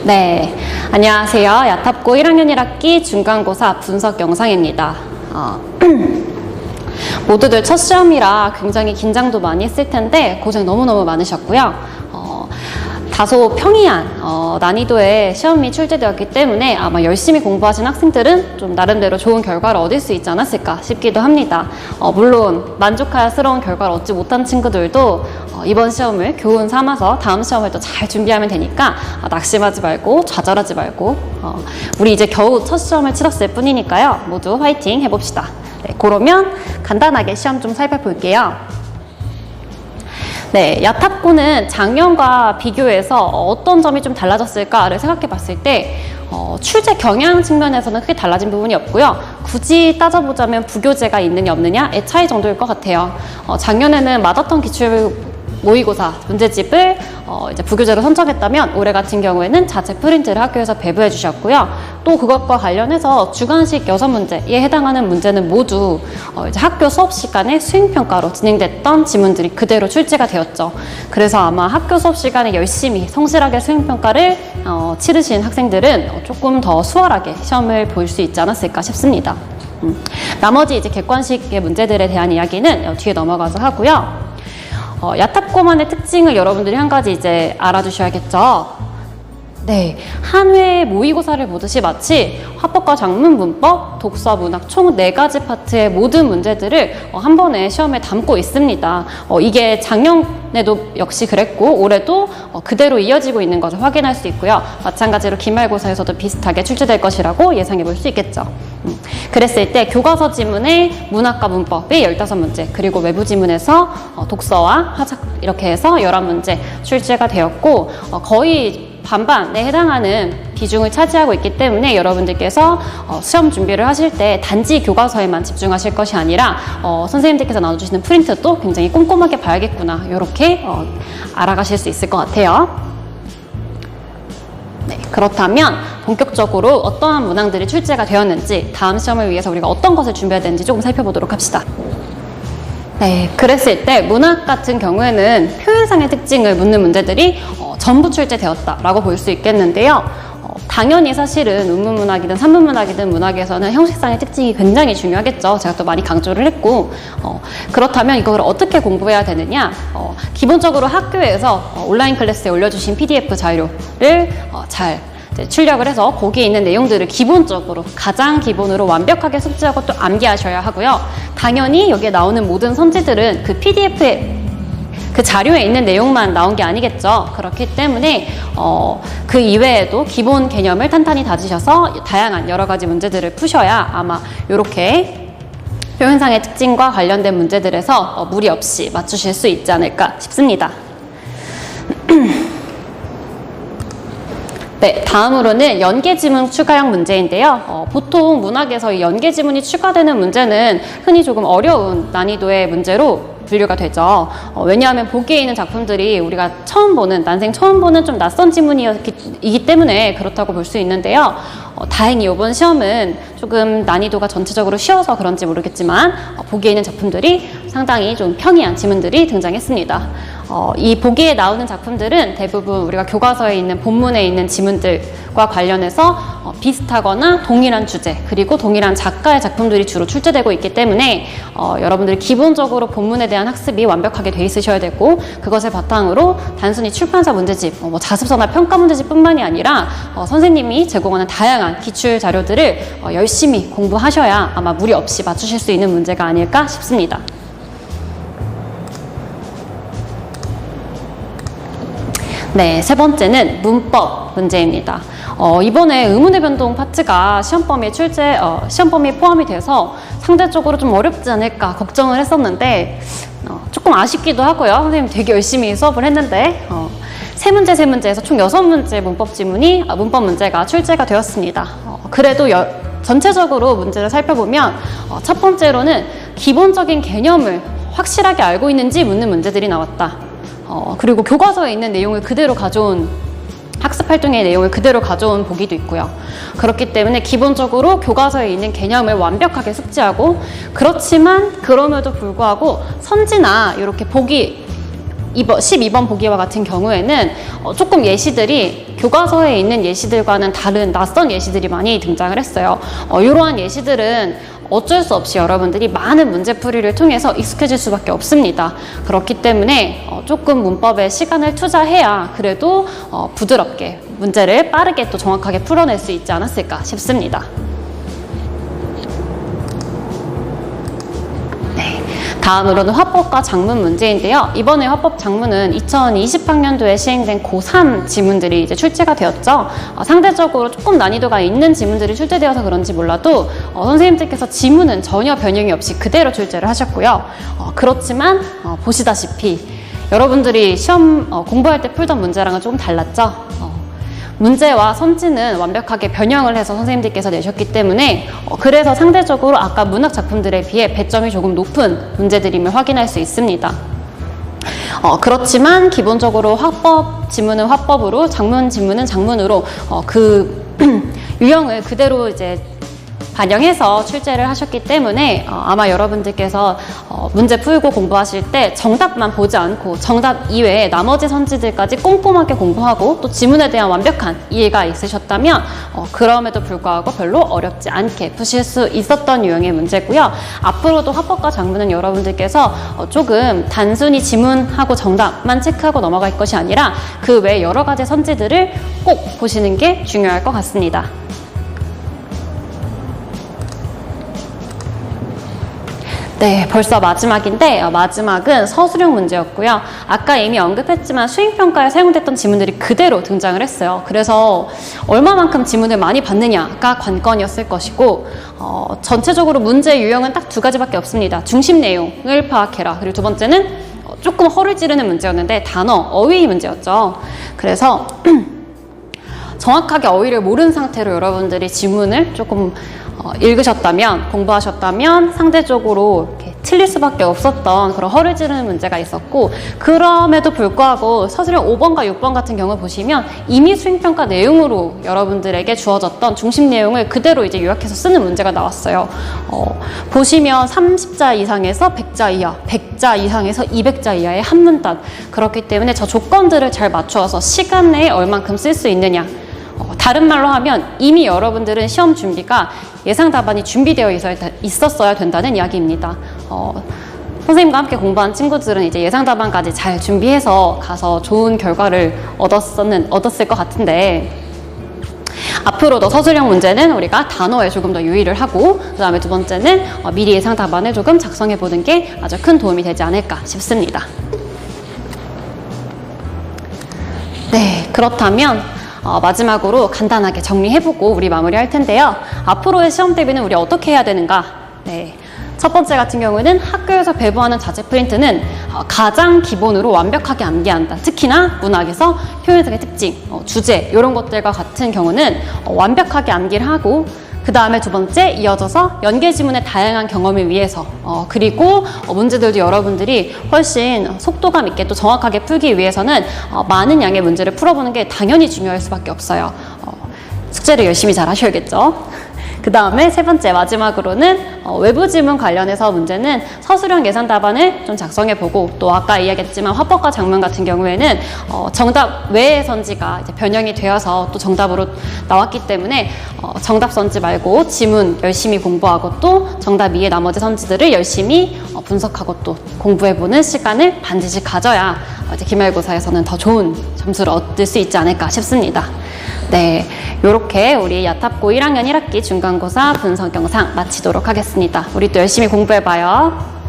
네, 안녕하세요. 야탑고 1학년 1학기 중간고사 분석 영상입니다. 모두들 첫 시험이라 굉장히 긴장도 많이 했을 텐데 고생 너무너무 많으셨고요. 다소 평이한 난이도의 시험이 출제되었기 때문에 아마 열심히 공부하신 학생들은 좀 나름대로 좋은 결과를 얻을 수 있지 않았을까 싶기도 합니다. 물론 만족스러운 결과를 얻지 못한 친구들도 이번 시험을 교훈 삼아서 다음 시험을 또 잘 준비하면 되니까 낙심하지 말고 좌절하지 말고 우리 이제 겨우 첫 시험을 치렀을 뿐이니까요. 모두 화이팅 해봅시다. 네, 그러면 간단하게 시험 좀 살펴볼게요. 네, 야탑고는 작년과 비교해서 어떤 점이 좀 달라졌을까를 생각해 봤을 때 출제 경향 측면에서는 크게 달라진 부분이 없고요. 굳이 따져보자면 부교재가 있느냐 없느냐의 차이 정도일 것 같아요. 작년에는 마더턴 기출 모의고사 문제집을 이제 부교재로 선정했다면 올해 같은 경우에는 자체 프린트를 학교에서 배부해 주셨고요. 또 그것과 관련해서 주관식 6문제에 해당하는 문제는 모두 이제 학교 수업 시간에 수행평가로 진행됐던 지문들이 그대로 출제가 되었죠. 그래서 아마 학교 수업 시간에 열심히 성실하게 수행평가를 치르신 학생들은 조금 더 수월하게 시험을 볼 수 있지 않았을까 싶습니다. 나머지 이제 객관식의 문제들에 대한 이야기는 뒤에 넘어가서 하고요. 야탑고만의 특징을 여러분들이 한 가지 이제 알아두셔야겠죠. 네, 한 회의 모의고사를 보듯이 마치 화법과 작문, 문법, 독서, 문학 총 4가지 파트의 모든 문제들을 한 번에 시험에 담고 있습니다. 이게 작년에도 역시 그랬고 올해도 그대로 이어지고 있는 것을 확인할 수 있고요. 마찬가지로 기말고사에서도 비슷하게 출제될 것이라고 예상해 볼 수 있겠죠. 그랬을 때 교과서 지문에 문학과 문법이 15문제, 그리고 외부 지문에서 독서와 화작 이렇게 해서 11문제 출제가 되었고 거의 반반에 해당하는 비중을 차지하고 있기 때문에 여러분들께서 시험 준비를 하실 때 단지 교과서에만 집중하실 것이 아니라 선생님들께서 나눠주시는 프린트도 굉장히 꼼꼼하게 봐야겠구나 이렇게 알아가실 수 있을 것 같아요. 네, 그렇다면 본격적으로 어떠한 문항들이 출제가 되었는지 다음 시험을 위해서 우리가 어떤 것을 준비해야 되는지 조금 살펴보도록 합시다. 네, 그랬을 때 문학 같은 경우에는 표현상의 특징을 묻는 문제들이 전부 출제되었다라고 볼 수 있겠는데요. 당연히 사실은 운문문학이든 산문문학이든 문학에서는 형식상의 특징이 굉장히 중요하겠죠. 제가 또 많이 강조를 했고 그렇다면 이걸 어떻게 공부해야 되느냐. 기본적으로 학교에서 온라인 클래스에 올려주신 PDF 자료를 잘 출력을 해서 거기에 있는 내용들을 기본적으로 가장 기본으로 완벽하게 숙지하고 또 암기하셔야 하고요. 당연히 여기에 나오는 모든 선지들은 그 PDF에 그 자료에 있는 내용만 나온 게 아니겠죠. 그렇기 때문에 그 이외에도 기본 개념을 탄탄히 다지셔서 다양한 여러 가지 문제들을 푸셔야 아마 이렇게 표현상의 특징과 관련된 문제들에서 무리 없이 맞추실 수 있지 않을까 싶습니다. 네, 다음으로는 연계지문 추가형 문제인데요. 보통 문학에서 이 연계지문이 추가되는 문제는 흔히 조금 어려운 난이도의 문제로 분류가 되죠. 왜냐하면 보기에 있는 작품들이 우리가 난생 처음 보는 좀 낯선 지문이기 때문에 그렇다고 볼 수 있는데요. 다행히 이번 시험은 조금 난이도가 전체적으로 쉬워서 그런지 모르겠지만 보기에 있는 작품들이 상당히 좀 평이한 지문들이 등장했습니다. 이 보기에 나오는 작품들은 대부분 우리가 교과서에 있는 본문에 있는 지문들과 관련해서 비슷하거나 동일한 주제 그리고 동일한 작가의 작품들이 주로 출제되고 있기 때문에 여러분들이 기본적으로 본문에 대한 학습이 완벽하게 돼 있으셔야 되고 그것을 바탕으로 단순히 출판사 문제집, 자습서나 평가 문제집 뿐만이 아니라 선생님이 제공하는 다양한 기출 자료들을 열심히 공부하셔야 아마 무리 없이 맞추실 수 있는 문제가 아닐까 싶습니다. 네, 세 번째는 문법 문제입니다. 이번에 의문의 변동 파트가 시험 범위에 포함이 돼서 상대적으로 좀 어렵지 않을까 걱정을 했었는데 조금 아쉽기도 하고요. 선생님 되게 열심히 수업을 했는데 세 문제에서 총 6문제 문법 문제가 출제가 되었습니다. 그래도 전체적으로 문제를 살펴보면 첫 번째로는 기본적인 개념을 확실하게 알고 있는지 묻는 문제들이 나왔다. 그리고 교과서에 있는 내용을 그대로 가져온 학습활동의 내용을 그대로 가져온 보기도 있고요. 그렇기 때문에 기본적으로 교과서에 있는 개념을 완벽하게 숙지하고 그렇지만 그럼에도 불구하고 선지나 이렇게 보기 이번 12번 보기와 같은 경우에는 조금 예시들이 교과서에 있는 예시들과는 다른 낯선 예시들이 많이 등장을 했어요. 이러한 예시들은 어쩔 수 없이 여러분들이 많은 문제풀이를 통해서 익숙해질 수밖에 없습니다. 그렇기 때문에 조금 문법에 시간을 투자해야 그래도 부드럽게 문제를 빠르게 또 정확하게 풀어낼 수 있지 않았을까 싶습니다. 다음으로는 화법과 작문 문제인데요. 이번에 화법 작문은 2020학년도에 시행된 고3 지문들이 이제 출제가 되었죠. 상대적으로 조금 난이도가 있는 지문들이 출제되어서 그런지 몰라도 선생님들께서 지문은 전혀 변형이 없이 그대로 출제를 하셨고요. 그렇지만 보시다시피 여러분들이 시험 공부할 때 풀던 문제랑은 조금 달랐죠. 문제와 선지는 완벽하게 변형을 해서 선생님들께서 내셨기 때문에 그래서 상대적으로 아까 문학 작품들에 비해 배점이 조금 높은 문제들임을 확인할 수 있습니다. 그렇지만 기본적으로 화법 지문은 화법으로, 작문 지문은 작문으로 그 유형을 그대로 이제 반영해서 출제를 하셨기 때문에 아마 여러분들께서 문제 풀고 공부하실 때 정답만 보지 않고 정답 이외에 나머지 선지들까지 꼼꼼하게 공부하고 또 지문에 대한 완벽한 이해가 있으셨다면 그럼에도 불구하고 별로 어렵지 않게 푸실 수 있었던 유형의 문제고요. 앞으로도 화법과 작문은 여러분들께서 조금 단순히 지문하고 정답만 체크하고 넘어갈 것이 아니라 그 외 여러 가지 선지들을 꼭 보시는 게 중요할 것 같습니다. 네, 벌써 마지막인데 마지막은 서술형 문제였고요. 아까 이미 언급했지만 수행평가에 사용됐던 지문들이 그대로 등장을 했어요. 그래서 얼마만큼 지문을 많이 받느냐가 관건이었을 것이고 전체적으로 문제 유형은 딱 두 가지밖에 없습니다. 중심 내용을 파악해라. 그리고 두 번째는 조금 허를 찌르는 문제였는데 단어, 어휘 문제였죠. 그래서 정확하게 어휘를 모르는 상태로 여러분들이 지문을 조금 읽으셨다면, 공부하셨다면 상대적으로 이렇게 틀릴 수밖에 없었던 그런 허를 찌르는 문제가 있었고, 그럼에도 불구하고 서술형 5번과 6번 같은 경우 보시면 이미 수행평가 내용으로 여러분들에게 주어졌던 중심 내용을 그대로 이제 요약해서 쓰는 문제가 나왔어요. 보시면 30자 이상에서 100자 이하, 100자 이상에서 200자 이하의 한문단, 그렇기 때문에 저 조건들을 잘 맞추어서 시간 내에 얼만큼 쓸 수 있느냐, 다른 말로 하면 이미 여러분들은 시험 준비가 예상 답안이 준비되어 있었어야 된다는 이야기입니다. 선생님과 함께 공부한 친구들은 이제 예상 답안까지 잘 준비해서 가서 좋은 결과를 얻었을 것 같은데, 앞으로도 서술형 문제는 우리가 단어에 조금 더 유의를 하고, 그 다음에 두 번째는 미리 예상 답안을 조금 작성해 보는 게 아주 큰 도움이 되지 않을까 싶습니다. 네, 그렇다면 마지막으로 간단하게 정리해보고 우리 마무리할 텐데요. 앞으로의 시험 대비는 우리 어떻게 해야 되는가? 네. 첫 번째 같은 경우는 학교에서 배부하는 자체 프린트는 가장 기본으로 완벽하게 암기한다. 특히나 문학에서 표현색의 특징, 주제 이런 것들과 같은 경우는 완벽하게 암기를 하고, 그 다음에 두 번째 이어져서 연계 지문의 다양한 경험을 위해서 그리고 문제들도 여러분들이 훨씬 속도감 있게 또 정확하게 풀기 위해서는 많은 양의 문제를 풀어보는 게 당연히 중요할 수밖에 없어요. 숙제를 열심히 잘 하셔야겠죠. 그 다음에 세 번째 마지막으로는 외부 지문 관련해서 문제는 서술형 예상 답안을 좀 작성해보고, 또 아까 이야기했지만 화법과 작문 같은 경우에는 정답 외의 선지가 이제 변형이 되어서 또 정답으로 나왔기 때문에 정답 선지 말고 지문 열심히 공부하고 또 정답 이외의 나머지 선지들을 열심히 분석하고 또 공부해보는 시간을 반드시 가져야 이제 기말고사에서는 더 좋은 점수를 얻을 수 있지 않을까 싶습니다. 네, 요렇게 우리 야탑고 1학년 1학기 중간고사 분석 영상 마치도록 하겠습니다. 우리 또 열심히 공부해봐요.